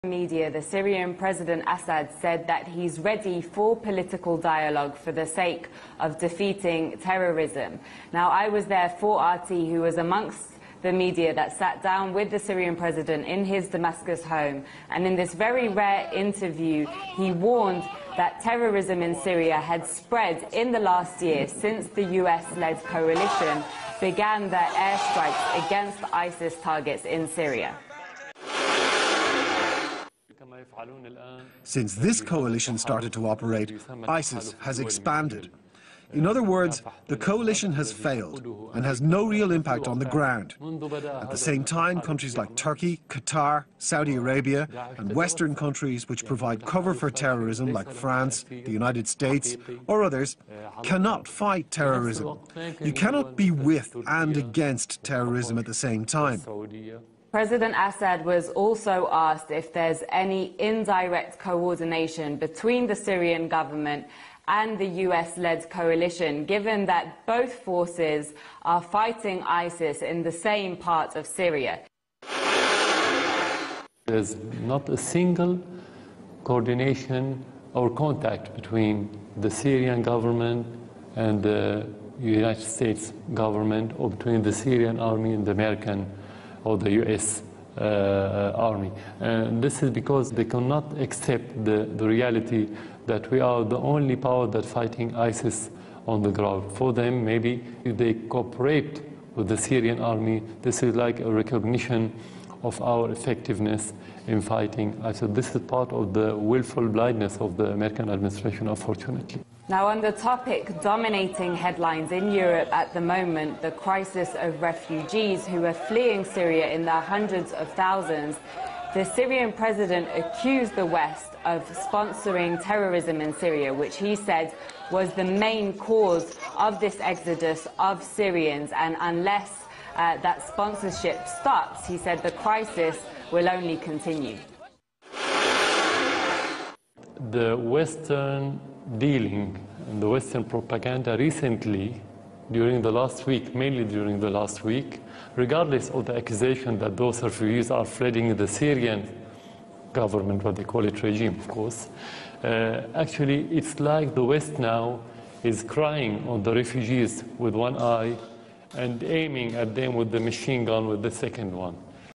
Media, the Syrian President Assad said that he's ready for political dialogue for the sake of defeating terrorism. Now, I was there for RT, who was amongst the media that sat down with the Syrian president in his Damascus home, and in this very rare interview, he warned that terrorism in Syria had spread in the last year since the US-led coalition began their airstrikes against ISIS targets in Syria. Since this coalition started to operate, ISIS has expanded. In other words, the coalition has failed and has no real impact on the ground. At the same time, countries like Turkey, Qatar, Saudi Arabia and Western countries which provide cover for terrorism like France, the United States or others cannot fight terrorism. You cannot be with and against terrorism at the same time. President Assad was also asked if there's any indirect coordination between the Syrian government and the US-led coalition, given that both forces are fighting ISIS in the same part of Syria. There's not a single coordination or contact between the Syrian government and the United States government, or between the Syrian army and the American or the US army. And this is because they cannot accept the reality that we are the only power that's fighting ISIS on the ground. For them, maybe if they cooperate with the Syrian army, this is like a recognition of our effectiveness in fighting ISIS. This is part of the willful blindness of the American administration, unfortunately. Now, on the topic dominating headlines in Europe at the moment, the crisis of refugees who are fleeing Syria in their hundreds of thousands, the Syrian president accused the West of sponsoring terrorism in Syria, which he said was the main cause of this exodus of Syrians. And unless that sponsorship stops, he said the crisis will only continue. The Western dealing and the Western propaganda recently, during the last week, mainly during the last week, regardless of the accusation that those refugees are fleeing the Syrian government, what they call it regime, of course, actually it's like the West now is crying on the refugees with one eye and aiming at them with the machine gun with the second one.